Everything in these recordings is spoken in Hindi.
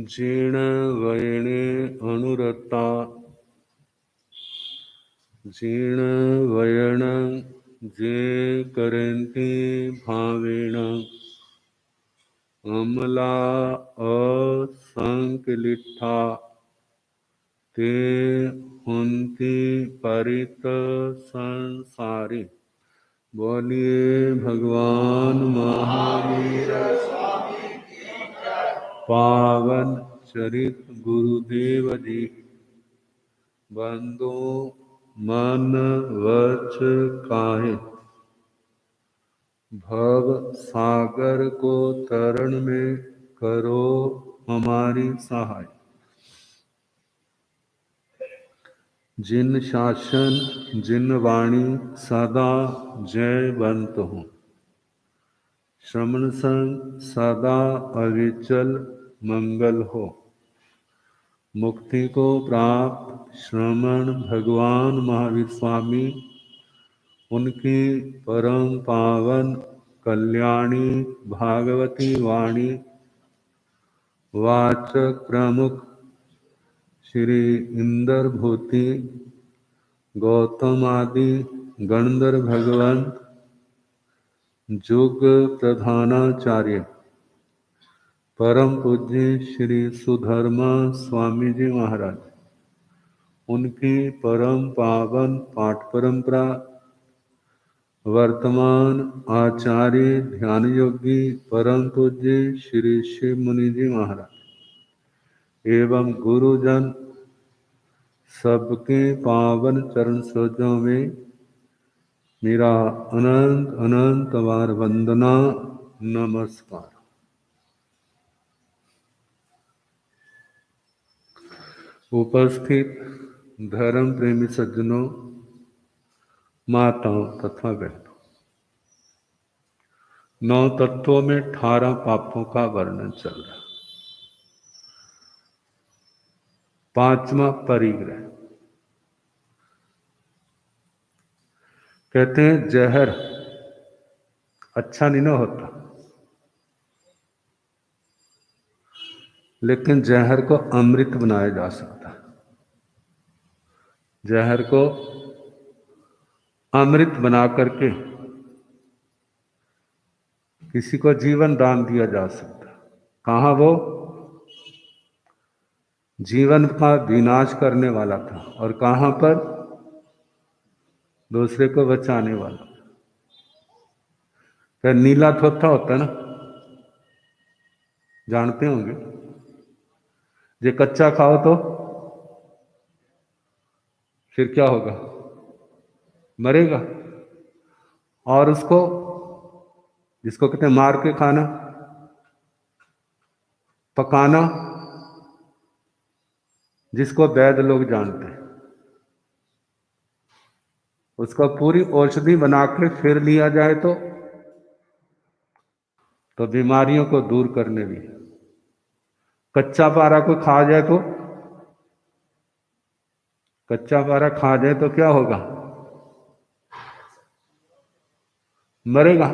जीर्ण वयने अनुरता जीर्ण वयन जे करन्ति भावेन अमला असंकलिठा ते हुन्ति परित संसारी। बोलिए भगवान महावीर पावन चरित गुरुदेव जी। बंदो मन वच काहे भव सागर को तरण में करो हमारी सहाय। जिन शासन जिन वाणी सदा जयवंत हो, श्रवण संग सदा अविचल मंगल हो। मुक्ति को प्राप्त श्रमण भगवान महावीर स्वामी, उनकी परम पावन कल्याणी भागवती वाणी वाचक प्रमुख श्री इंद्र भूति गौतम आदि गणधर भगवान जुग प्रधानाचार्य परम पूज्य श्री सुधर्मा स्वामी जी महाराज, उनकी परम पावन पाठ परंपरा वर्तमान आचार्य ध्यान योगी परम पूज्य श्री शिव मुनि जी महाराज एवं गुरुजन सबके पावन चरण सरोजों में मेरा अनंत अनंत बार वंदना नमस्कार। उपस्थित धर्म प्रेमी सज्जनों, माताओं तथा बहनों, 9 तत्वों में 18 पापों का वर्णन चल रहा है। 5वां परिग्रह। कहते हैं जहर अच्छा नहीं ना होता, लेकिन जहर को अमृत बनाया जा सकता है। जहर को अमृत बना करके किसी को जीवन दान दिया जा सकता है। कहाँ वो जीवन का विनाश करने वाला था और कहाँ पर दूसरे को बचाने वाला। क्या नीला थोथा होता है ना, जानते होंगे। ये कच्चा खाओ तो फिर क्या होगा, मरेगा। और उसको जिसको कहते हैं मार के खाना, पकाना, जिसको वैद्य लोग जानते हैं, उसको पूरी औषधि बना के फिर लिया जाए तो बीमारियों को दूर करने भी। कच्चा पारा को खा जाए तो, कच्चा पारा खा जाए तो क्या होगा, मरेगा,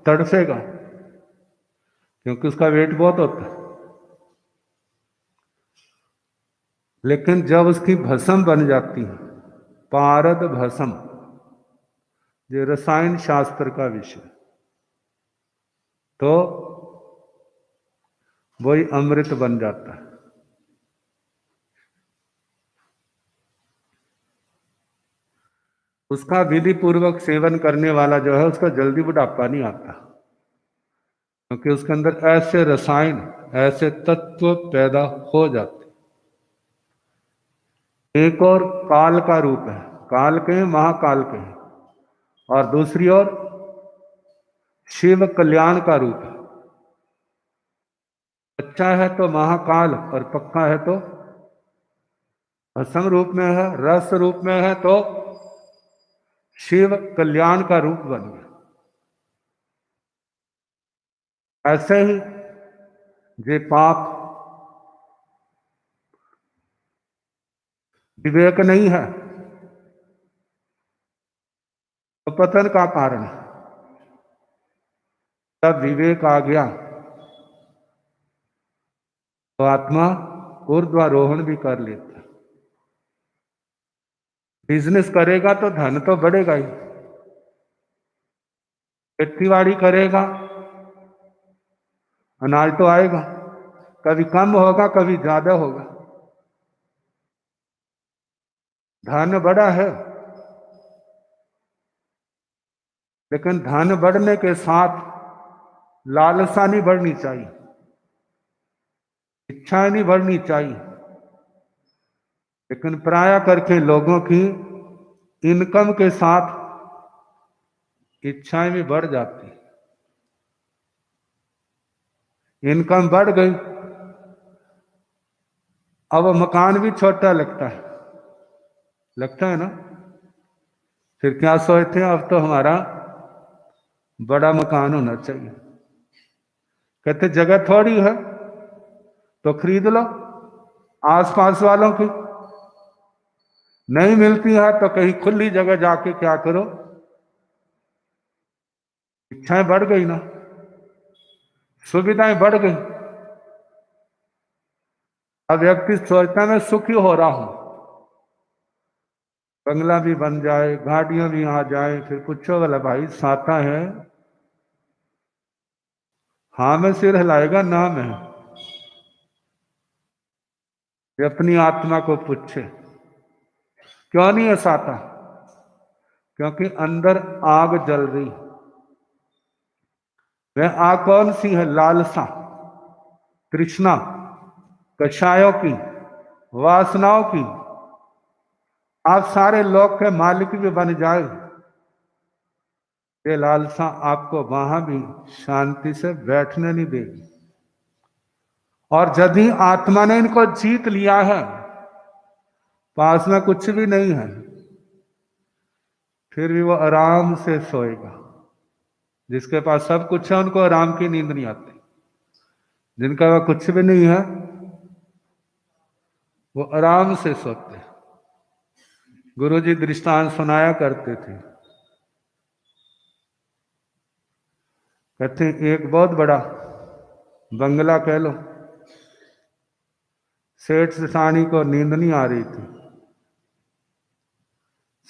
तड़फेगा, क्योंकि उसका वेट बहुत होता है। लेकिन जब उसकी भस्म बन जाती है, पारद भस्म, ये रसायन शास्त्र का विषय, तो वही अमृत बन जाता है। उसका विधि पूर्वक सेवन करने वाला जो है, उसका जल्दी बुढ़ापा नहीं आता, क्योंकि उसके अंदर ऐसे रसायन, ऐसे तत्व पैदा हो जाते। एक और काल का रूप है, काल के महाकाल के, और दूसरी ओर शिव कल्याण का रूप है। अच्छा है तो महाकाल और पक्का है तो असम रूप में है, रस रूप में है तो शिव कल्याण का रूप बन गया। ऐसे ही जे पाप विवेक नहीं है तो पतन का कारण है। तब विवेक आ गया तो आत्मा ऊर्ध्वारोहण भी कर लेता है। बिजनेस करेगा तो धन तो बढ़ेगा ही, खेतीबाड़ी करेगा अनाज तो आएगा, कभी कम होगा कभी ज्यादा होगा। धन बड़ा है, लेकिन धन बढ़ने के साथ लालसा नहीं बढ़नी चाहिए, इच्छाएं नहीं बढ़नी चाहिए। लेकिन प्राय करके लोगों की इनकम के साथ इच्छाएं भी बढ़ जाती। इनकम बढ़ गई, अब मकान भी छोटा लगता है ना। फिर क्या सोचते हैं, अब तो हमारा बड़ा मकान होना चाहिए। कहते जगह थोड़ी है तो खरीद लो आसपास वालों की, नहीं मिलती है तो कहीं खुली जगह जाके क्या करो, इच्छाएं बढ़ गई ना, सुविधाएं बढ़ गई। अब व्यक्ति सोचता है मैं सुखी हो रहा हूं, बंगला भी बन जाए, गाड़ियां भी आ जाए, फिर पूछो वाला भाई साता है, हाँ में सिर हिलाएगा ना में। वे अपनी आत्मा को पूछे क्यों नहीं है साता, क्योंकि अंदर आग जल रही। वह आग कौन सी है? लालसा, तृष्णा, कषायों की, वासनाओं की। आप सारे लोक के मालिक भी बन जाए, ये लालसा आपको वहां भी शांति से बैठने नहीं देगी। और यदि आत्मा ने इनको जीत लिया है, पास में कुछ भी नहीं है, फिर भी वो आराम से सोएगा। जिसके पास सब कुछ है उनको आराम की नींद नहीं आती, जिनका वह कुछ भी नहीं है वो आराम से सोते। गुरु जी दृष्टांत सुनाया करते थे, कहते एक बहुत बड़ा बंगला कह लो, सेठ सेठानी को नींद नहीं आ रही थी।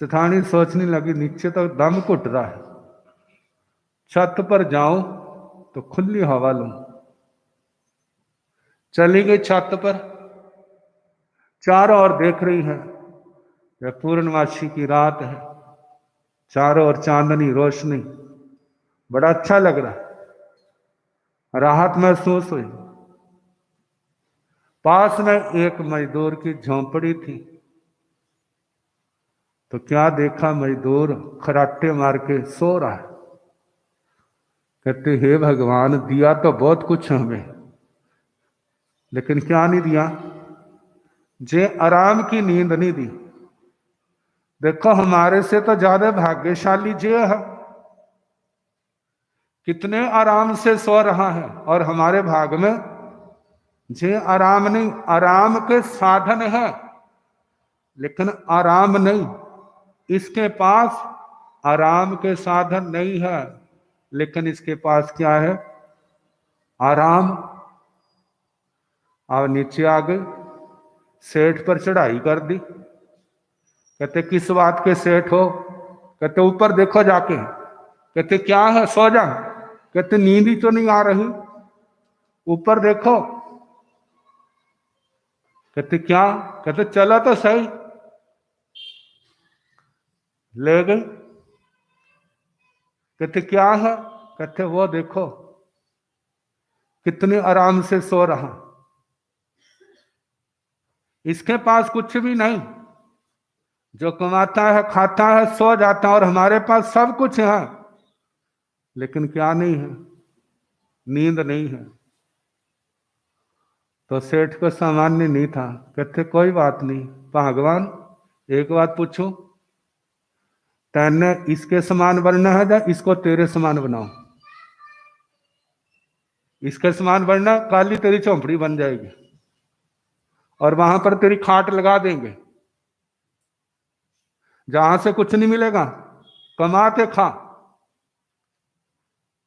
सेठानी सोचने लगी नीचे तो दम घुट रहा है, छत पर जाऊं तो खुली हवा लूं। चली गई छत पर, चारों ओर देख रही है, यह पूर्णमासी की रात है, चारों ओर चांदनी रोशनी, बड़ा अच्छा लग रहा है, राहत महसूस हुई। पास में एक मजदूर की झोंपड़ी थी, तो क्या देखा, मजदूर खराटे मार के सो रहा है। कहते हे भगवान, दिया तो बहुत कुछ हमें, लेकिन क्या नहीं दिया? जे आराम की नींद नहीं दी। देखो हमारे से तो ज्यादा भाग्यशाली जे है, कितने आराम से सो रहा है, और हमारे भाग में जे आराम नहीं। आराम के साधन है लेकिन आराम नहीं, इसके पास आराम के साधन नहीं है लेकिन इसके पास क्या है? आराम। अब नीचे आ गई, सेठ पर चढ़ाई कर दी। कहते किस बात के सेठ हो? कहते ऊपर देखो जाके। कहते क्या है? सो जा। कहते नींद ही तो नहीं आ रही, ऊपर देखो। कहते क्या? कहते चला तो सही। ले गई। कहते क्या है? कहते वो देखो कितने आराम से सो रहा, इसके पास कुछ भी नहीं, जो कमाता है खाता है सो जाता है, और हमारे पास सब कुछ है लेकिन क्या नहीं है? नींद नहीं है। तो सेठ को सामान्य नहीं था। कहते कोई बात नहीं भगवान, एक बात पूछूं, तैने इसके समान बनना है या इसको तेरे समान बनाओ? इसके समान बनना, काली तेरी झोंपड़ी बन जाएगी और वहां पर तेरी खाट लगा देंगे, जहां से कुछ नहीं मिलेगा, कमाते खा।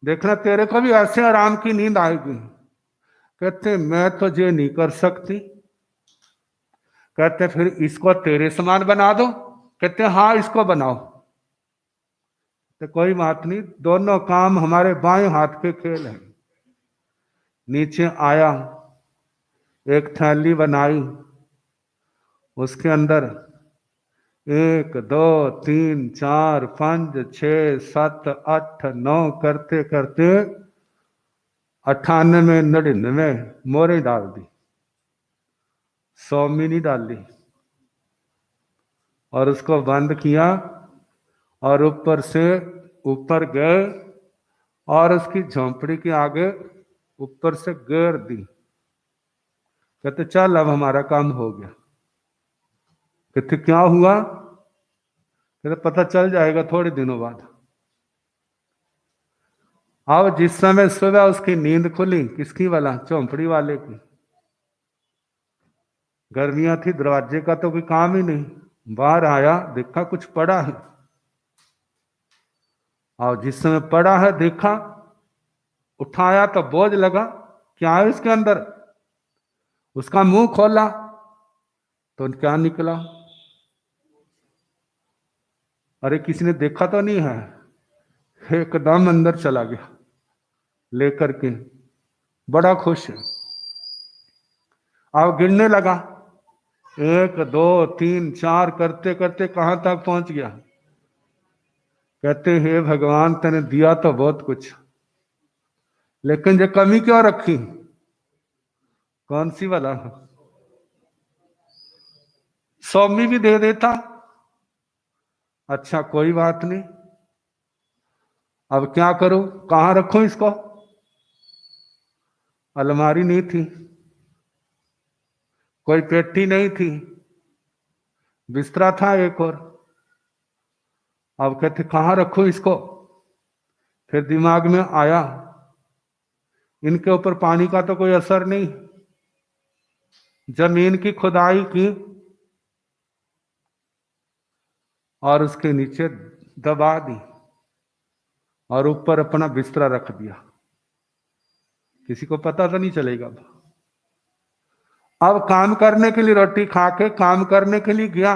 देखना तेरे को भी ऐसे आराम की नींद आएगी। कहते मैं तो ये नहीं कर सकती। कहते फिर इसको तेरे समान बना दो। कहते हाँ इसको बनाओ। तो कोई बात नहीं, दोनों काम हमारे बाएं हाथ के खेल हैं। नीचे आया, एक थैली बनाई, उसके अंदर 1 2 3 4 5 6 7 8 9 करते करते 98 99 मोरे डाल दी, 100 मिनी डाली और उसको बंद किया और ऊपर से ऊपर गए और उसकी झोंपड़ी के आगे ऊपर से घेर दी। कहते चल अब हमारा काम हो गया। कहते क्या हुआ? कहते पता चल जाएगा थोड़े दिनों बाद। अब जिस समय सुबह उसकी नींद खुली, किसकी वाला? झोंपड़ी वाले की। गर्मियां थी, दरवाजे का तो कोई काम ही नहीं। बाहर आया, देखा कुछ पड़ा है। और जिस समय पड़ा है देखा, उठाया तो बोझ लगा, क्या है इसके अंदर? उसका मुंह खोला तो क्या निकला? अरे किसी ने देखा तो नहीं है? एकदम अंदर चला गया लेकर के, बड़ा खुश है। अब गिनने लगा, 1 2 3 4 करते करते कहां तक पहुंच गया? कहते हे भगवान तेने दिया तो बहुत कुछ, लेकिन ये कमी क्यों रखी? कौन सी वाला? सौमी भी दे देता। अच्छा कोई बात नहीं, अब क्या करूं, कहां रखूं इसको? अलमारी नहीं थी, कोई पेटी नहीं थी, बिस्तरा था एक और। अब कहते कहां रखूं इसको? फिर दिमाग में आया, इनके ऊपर पानी का तो कोई असर नहीं। जमीन की खुदाई की और उसके नीचे दबा दी और ऊपर अपना बिस्तरा रख दिया, किसी को पता तो नहीं चलेगा। अब काम करने के लिए, रोटी खा के काम करने के लिए गया,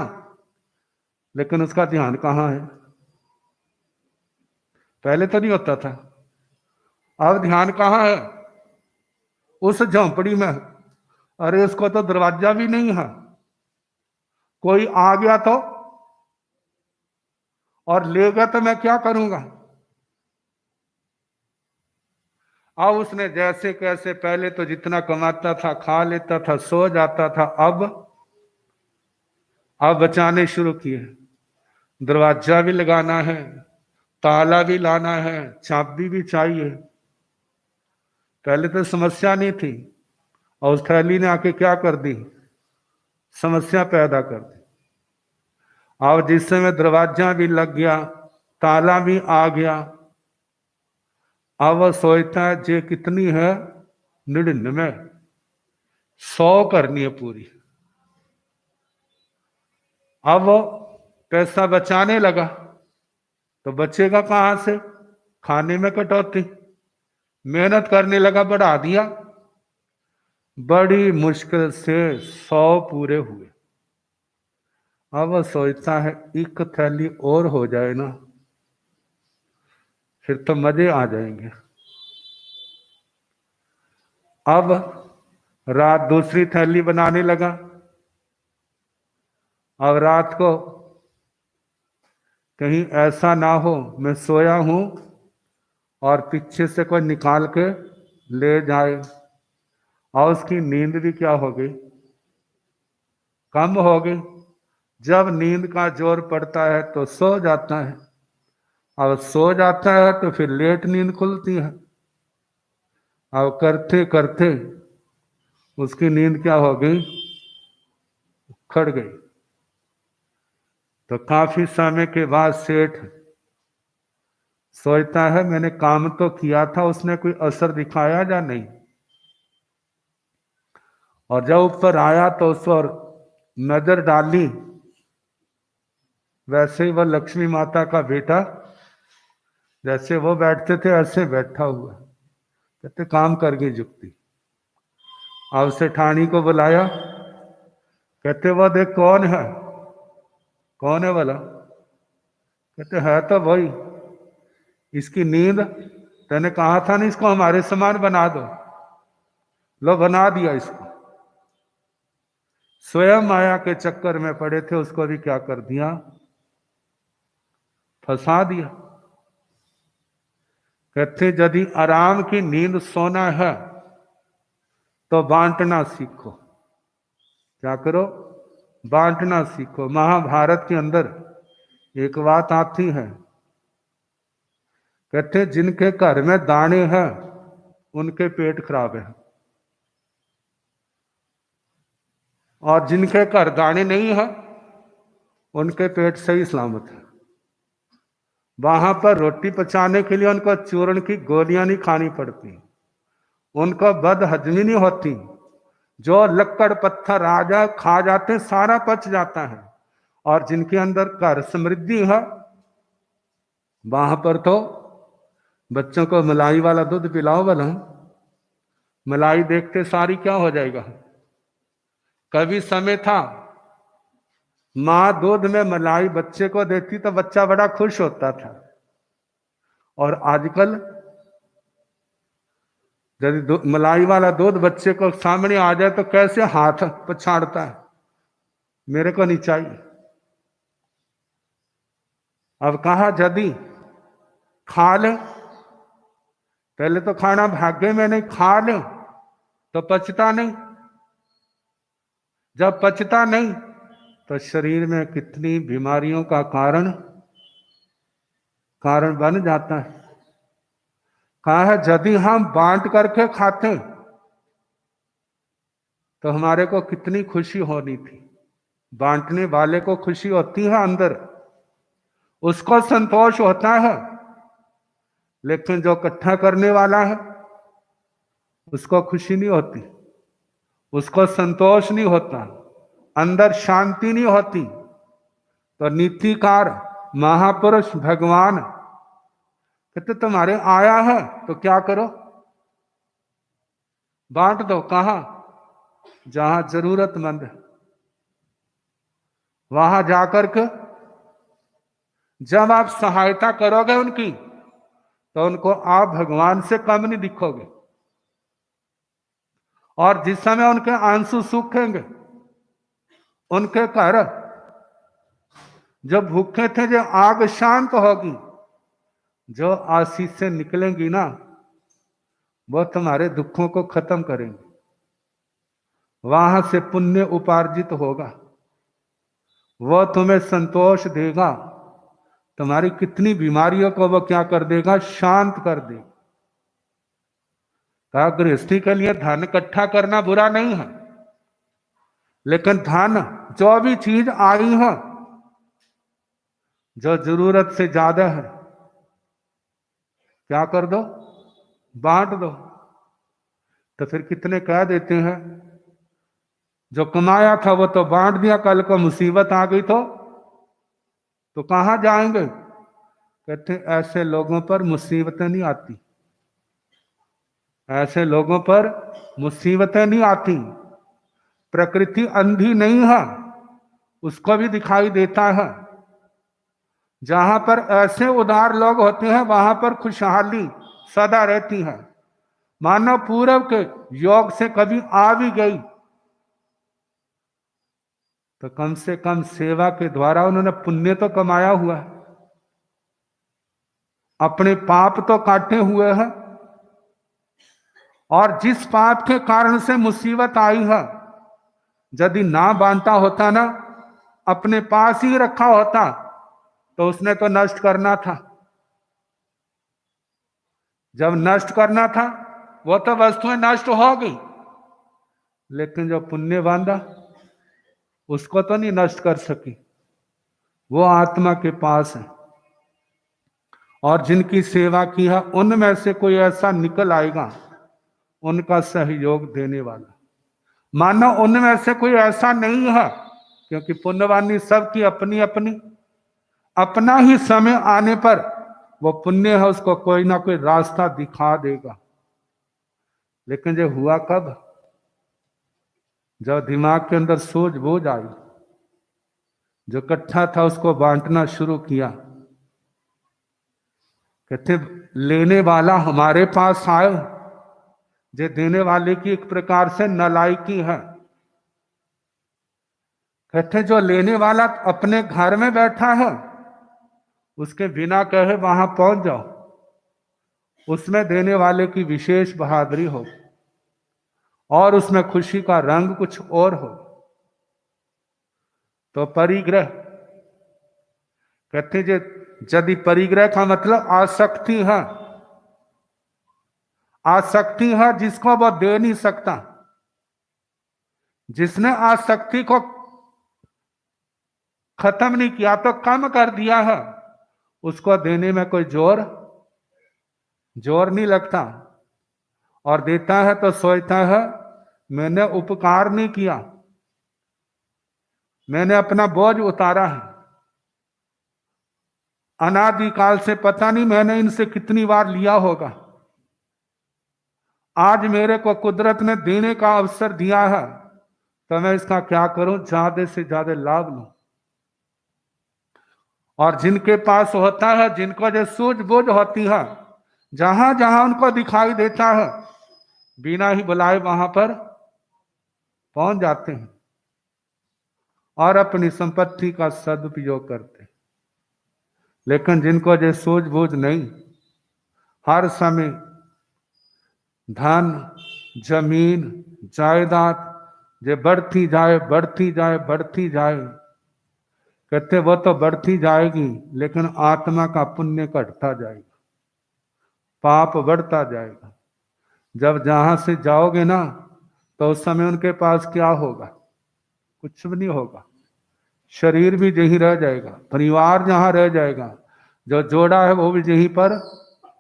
लेकिन उसका ध्यान कहां है? पहले तो नहीं होता था, अब ध्यान कहां है? उस झोंपड़ी में। अरे उसको तो दरवाजा भी नहीं है, कोई आ गया तो और ले गया तो मैं क्या करूंगा? अब उसने जैसे कैसे, पहले तो जितना कमाता था खा लेता था, सो जाता था, अब बचाने शुरू किए। दरवाजा भी लगाना है, ताला भी लाना है, चाबी भी चाहिए। पहले तो समस्या नहीं थी और उस थैली ने आके क्या कर दी? समस्या पैदा कर दी। अब जिस समय दरवाजा भी लग गया, ताला भी आ गया, अब वह सोचता है जे कितनी है? 99, 100 करनी है पूरी। अब वो पैसा बचाने लगा, तो बचेगा कहां से? खाने में कटौती। मेहनत करने लगा, बढ़ा दिया, बड़ी मुश्किल से 100 पूरे हुए। अब वो सोचता है एक थैली और हो जाए ना, फिर तो मजे आ जाएंगे। अब रात दूसरी थैली बनाने लगा। अब रात को कहीं ऐसा ना हो मैं सोया हूं और पीछे से कोई निकाल के ले जाए। और उसकी नींद भी क्या हो गई? कम हो गई। जब नींद का जोर पड़ता है तो सो जाता है, अब सो जाता है तो फिर लेट नींद खुलती है। अब करते करते उसकी नींद क्या हो गई? खड़ गई। तो काफी समय के बाद सेठ सोचता है मैंने काम तो किया था, उसने कोई असर दिखाया या नहीं? और जब ऊपर आया तो उस पर नजर डाली, वैसे ही वह लक्ष्मी माता का बेटा, जैसे वो बैठते थे ऐसे बैठा हुआ। कहते काम कर गई जुक्ति। अब सेठानी को बुलाया, कहते वो देख कौन है, कौन है बोला? कहते है तो भाई, इसकी नींद तूने कहा था ना इसको हमारे समान बना दो, लो बना दिया इसको। स्वयं माया के चक्कर में पड़े थे, उसको भी क्या कर दिया, फंसा दिया। कहते यदि आराम की नींद सोना है तो बांटना सीखो। क्या करो? बांटना सीखो। महाभारत के अंदर एक बात आती है, कहते जिनके घर में दाने हैं उनके पेट खराब है, और जिनके घर दाने नहीं है उनके पेट सही सलामत है। वहां पर रोटी पचाने के लिए उनको चूर्ण की गोलियां नहीं खानी पड़ती, उनको बदहजमी नहीं होती, जो लक्कड़ पत्थर आ जाए खा जाते सारा पच जाता है। और जिनके अंदर घर समृद्धि है वहां पर तो बच्चों को मलाई वाला दूध पिलाओ भला, मलाई देखते सारी क्या हो जाएगा। कभी समय था माँ दूध में मलाई बच्चे को देती तो बच्चा बड़ा खुश होता था, और आजकल यदि मलाई वाला दूध बच्चे को सामने आ जाए तो कैसे हाथ पछाड़ता है, मेरे को नहीं चाहिए। अब कहा यदि खा ले, पहले तो खाना भाग्य में नहीं, खा ले तो पचता नहीं, जब पचता नहीं तो शरीर में कितनी बीमारियों का कारण बन जाता है। कहा है यदि हम बांट करके खाते तो हमारे को कितनी खुशी होनी थी। बांटने वाले को खुशी होती है अंदर, उसको संतोष होता है, लेकिन जो इकट्ठा करने वाला है उसको खुशी नहीं होती, उसको संतोष नहीं होता, अंदर शांति नहीं होती। तो नीतिकार महापुरुष भगवान कहते तुम्हारे आया है तो क्या करो, बांट दो। कहा? जहां जरूरतमंद है वहां जाकर के जब आप सहायता करोगे उनकी तो उनको आप भगवान से कम नहीं दिखोगे, और जिस समय उनके आंसू सूखेंगे, उनके घर जो भूखे थे जो आग शांत होगी, जो आशीष से निकलेंगी ना वो तुम्हारे दुखों को खत्म करेंगे, वहां से पुण्य उपार्जित होगा, वो तुम्हें संतोष देगा, तुम्हारी कितनी बीमारियों को वो क्या कर देगा, शांत कर देगा। कहा गृहस्थी के लिए धन इकट्ठा करना बुरा नहीं है, लेकिन धन जो भी चीज आई है जो जरूरत से ज्यादा है क्या कर दो, बांट दो। तो फिर कितने कह देते हैं जो कमाया था वो तो बांट दिया, कल को मुसीबत आ गई तो कहां जाएंगे? कहते ऐसे लोगों पर मुसीबतें नहीं आती, ऐसे लोगों पर मुसीबतें नहीं आती। प्रकृति अंधी नहीं है, उसको भी दिखाई देता है। जहां पर ऐसे उदार लोग होते हैं वहां पर खुशहाली सदा रहती है। मानव पूर्व के योग से कभी आ भी गई तो कम से कम सेवा के द्वारा उन्होंने पुण्य तो कमाया हुआ है, अपने पाप तो काटे हुए हैं, और जिस पाप के कारण से मुसीबत आई है यदि ना बांटा होता ना, अपने पास ही रखा होता तो उसने तो नष्ट करना था। जब नष्ट करना था वो तो वस्तुएं नष्ट हो गई, लेकिन जो पुण्य बांधा उसको तो नहीं नष्ट कर सकी, वो आत्मा के पास है। और जिनकी सेवा की है उनमें से कोई ऐसा निकल आएगा उनका सहयोग देने वाला। मानो उनमें से कोई ऐसा नहीं है, क्योंकि पुण्यवानी सबकी अपनी अपनी, अपना ही समय आने पर वो पुण्य है उसको कोई ना कोई रास्ता दिखा देगा। लेकिन ये हुआ कब? जब दिमाग के अंदर सूझबूझ आई, जो इकट्ठा था उसको बांटना शुरू किया। कहते लेने वाला हमारे पास आए, जो देने वाले की एक प्रकार से नालायकी है। कहते जो लेने वाला अपने घर में बैठा है, उसके बिना कहे वहां पहुंच जाओ, उसमें देने वाले की विशेष बहादुरी हो और उसमें खुशी का रंग कुछ और हो। तो परिग्रह कहते जो यदि परिग्रह का मतलब आसक्ति है, आसक्ति है जिसको वो दे नहीं सकता, जिसने आसक्ति को खत्म नहीं किया तो कम कर दिया है, उसको देने में कोई जोर नहीं लगता। और देता है तो सोचता है मैंने उपकार नहीं किया, मैंने अपना बोझ उतारा है, अनादिकाल से पता नहीं मैंने इनसे कितनी बार लिया होगा, आज मेरे को कुदरत ने देने का अवसर दिया है तो मैं इसका क्या करूं, ज्यादा से ज्यादा लाभ लूं। और जिनके पास होता है, जिनको जो सूझबूझ होती है, जहां जहां उनको दिखाई देता है, बिना ही बुलाए वहां पर पहुंच जाते हैं और अपनी संपत्ति का सदुपयोग करते हैं। लेकिन जिनको जो सूझबूझ नहीं, हर समय धन, जमीन, जायदाद जो बढ़ती जाए बढ़ती जाए बढ़ती जाए, कहते वो तो बढ़ती जाएगी लेकिन आत्मा का पुण्य घटता जाएगा, पाप बढ़ता जाएगा। जब जहां से जाओगे ना तो उस समय उनके पास क्या होगा, कुछ भी नहीं होगा। शरीर भी यहीं रह जाएगा, परिवार जहां रह जाएगा, जो जोड़ा है वो भी यहीं पर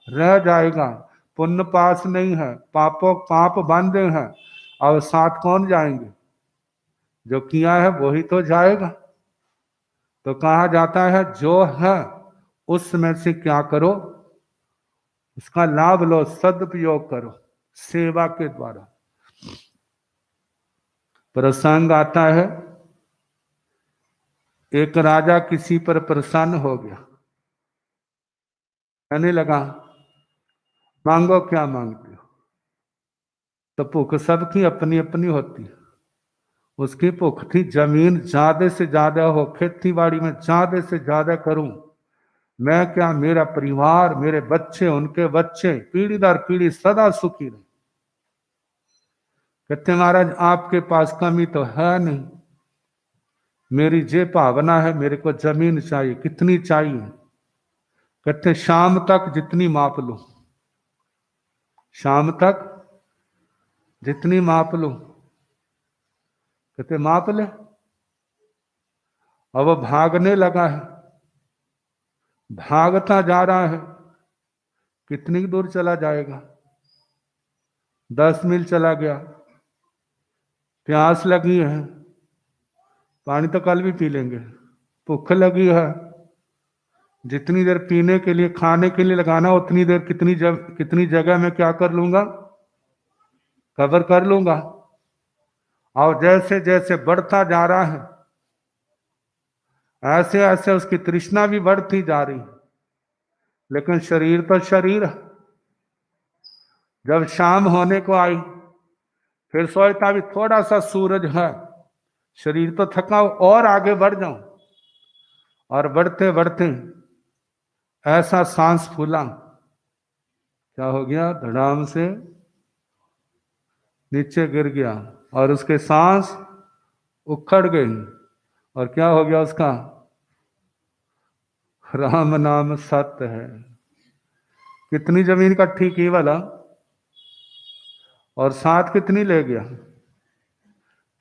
रह जाएगा। पुण्य पास नहीं है, पाप बांधे हैं, और साथ कौन जाएंगे, जो किया है वही तो जाएगा। तो कहा जाता है जो है उसमें से क्या करो, उसका लाभ लो, सदुपयोग करो सेवा के द्वारा। प्रसंग आता है, एक राजा किसी पर प्रसन्न हो गया, कहने लगा मांगो क्या मांगते हो। तो भूख सबकी अपनी अपनी होती है, उसकी भूख थी जमीन ज्यादा से ज्यादा हो, खेती बाड़ी में ज्यादा से ज्यादा करूं, मैं क्या मेरा परिवार, मेरे बच्चे, उनके बच्चे पीढ़ी दर पीढ़ी सदा सुखी रहे। कहते महाराज आपके पास कमी तो है नहीं, मेरी जे भावना है, मेरे को जमीन चाहिए, कितनी चाहिए। कहते शाम तक जितनी माप लो, शाम तक जितनी माप लो। कहते माप ले। अब वो भागने लगा है, भागता जा रहा है, कितनी दूर चला जाएगा, 10 मील चला गया, प्यास लगी है, पानी तो कल भी पी लेंगे, भूख लगी है, जितनी देर पीने के लिए खाने के लिए लगाना उतनी देर कितनी जगह में क्या कर लूंगा, कवर कर लूंगा। और जैसे जैसे बढ़ता जा रहा है ऐसे ऐसे उसकी तृष्णा भी बढ़ती जा रही। लेकिन शरीर तो शरीर है। जब शाम होने को आई फिर सोचता भी थोड़ा सा सूरज है, शरीर तो थका और आगे बढ़ जाऊं। और बढ़ते बढ़ते ऐसा सांस फूला, क्या हो गया, धड़ाम से नीचे गिर गया और उसके सांस उखड़ गई। और क्या हो गया उसका, राम नाम सत्य है। कितनी जमीन इकट्ठी की वाला, और साथ कितनी ले गया,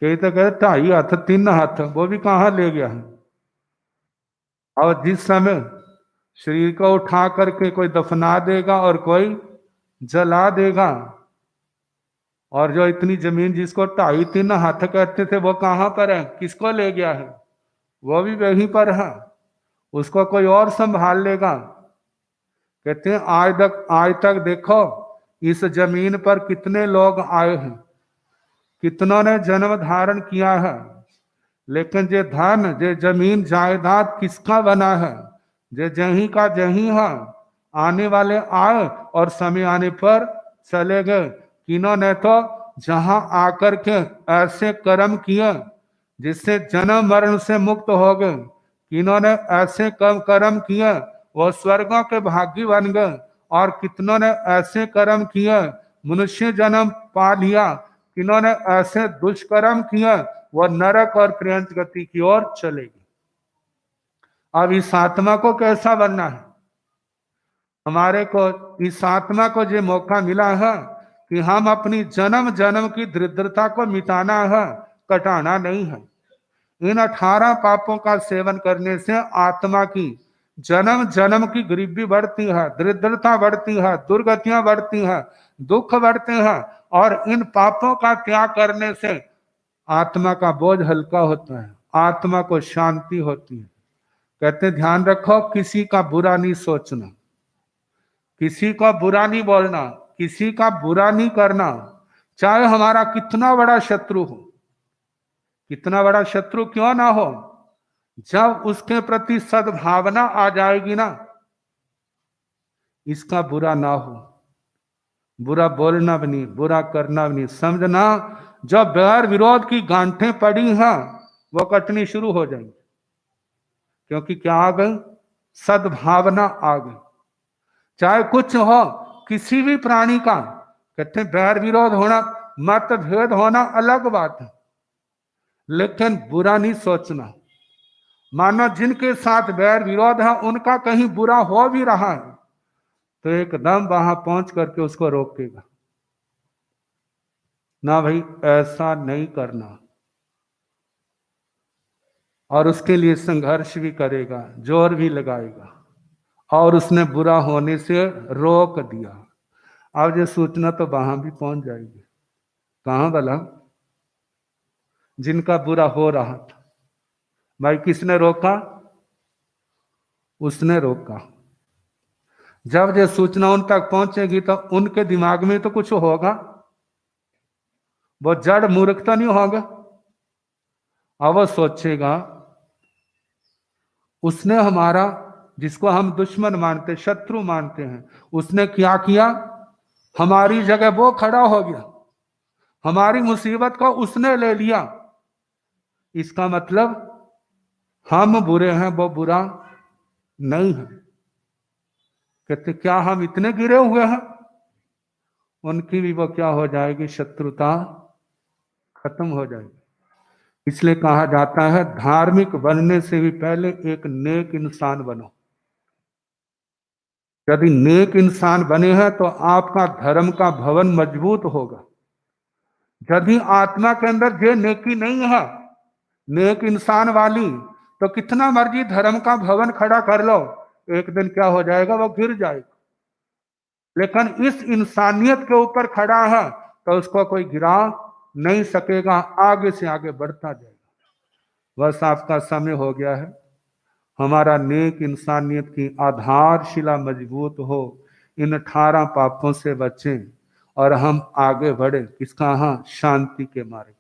कई तो कहते 2.5 हाथ 3 हाथ, वो भी कहाँ ले गया है। और जिस समय शरीर को उठा करके कोई दफना देगा और कोई जला देगा, और जो इतनी जमीन जिसको 2.5-3 हाथ कहते थे वो कहाँ पर है, किसको ले गया है, वो भी वहीं पर है, उसको कोई और संभाल लेगा। कहते हैं आज तक देखो इस जमीन पर कितने लोग आए हैं, कितनों ने जन्म धारण किया है, लेकिन जे धन जे जमीन जायदाद किसका बना है? जे जहीं का जहीं है, आने वाले आए और समय आने पर चले गए। किन्होंने तो जहां आकर के ऐसे कर्म किए जिससे जन्म मरण से मुक्त हो गए, किन्होंने ऐसे कर्म किए वो स्वर्गों के भागी बन गए, और कितनों ने ऐसे कर्म किए मनुष्य जन्म पा लिया, किन्होंने ऐसे दुष्कर्म किए वो नरक और प्रियंत गति की ओर चलेगी। अब इस आत्मा को कैसा बनना है? हमारे को इस आत्मा को जो मौका मिला है कि हम अपनी जन्म जन्म की दरिद्रता को मिटाना है, कटाना नहीं है। इन 18 पापों का सेवन करने से आत्मा की जन्म जन्म की गरीबी बढ़ती है, दरिद्रता बढ़ती है, दुर्गतियां बढ़ती हैं, दुख बढ़ते हैं, और इन पापों का त्याग करने से आत्मा का बोझ हल्का होता है, आत्मा को शांति होती है। कहते ध्यान रखो, किसी का बुरा नहीं सोचना, किसी का बुरा नहीं बोलना, किसी का बुरा नहीं करना, चाहे हमारा कितना बड़ा शत्रु हो, कितना बड़ा शत्रु क्यों ना हो। जब उसके प्रति सद्भावना आ जाएगी ना, इसका बुरा ना हो, बुरा बोलना भी नहीं, बुरा करना भी नहीं, समझना जो बैर विरोध की गांठें पड़ी हैं वो कटनी शुरू हो जाएंगी। क्योंकि क्या आ गई? सद्भावना आ गई। चाहे कुछ हो, किसी भी प्राणी का, कहते हैं बैर विरोध होना, मतभेद होना अलग बात है, लेकिन बुरा नहीं सोचना। मानो जिनके साथ बैर विरोध है उनका कहीं बुरा हो भी रहा है तो एकदम वहां पहुंच करके उसको रोकेगा ना, भाई ऐसा नहीं करना, और उसके लिए संघर्ष भी करेगा, जोर भी लगाएगा, और उसने बुरा होने से रोक दिया। अब ये सूचना तो वहां भी पहुंच जाएगी। कहां भला? जिनका बुरा हो रहा था, भाई किसने रोका? उसने रोका। जब ये सूचना उन तक पहुंचेगी तो उनके दिमाग में तो कुछ होगा, वो जड़ मूर्ख तो नहीं होगा। अब वो सोचेगा उसने हमारा, जिसको हम दुश्मन मानते, शत्रु मानते हैं, उसने क्या किया? हमारी जगह वो खड़ा हो गया, हमारी मुसीबत को उसने ले लिया। इसका मतलब हम बुरे हैं, वो बुरा नहीं है। कहते क्या हम इतने गिरे हुए हैं? उनकी भी वो क्या हो जाएगी? शत्रुता खत्म हो जाएगी। इसलिए कहा जाता है धार्मिक बनने से भी पहले एक नेक इंसान बनो। यदि नेक इंसान बने हैं तो आपका धर्म का भवन मजबूत होगा। यदि आत्मा के अंदर जो नेकी नहीं है, नेक इंसान वाली, तो कितना मर्जी धर्म का भवन खड़ा कर लो, एक दिन क्या हो जाएगा? वो गिर जाएगा। लेकिन इस इंसानियत के ऊपर खड़ा है तो उसको कोई गिरा नहीं सकेगा, आगे से आगे बढ़ता जाएगा। बस आपका समय हो गया है। हमारा नेक इंसानियत की आधारशिला मजबूत हो, इन 18 पापों से बचें और हम आगे बढ़े किसका? हाँ, शांति के मार्ग।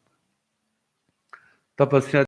तपस्या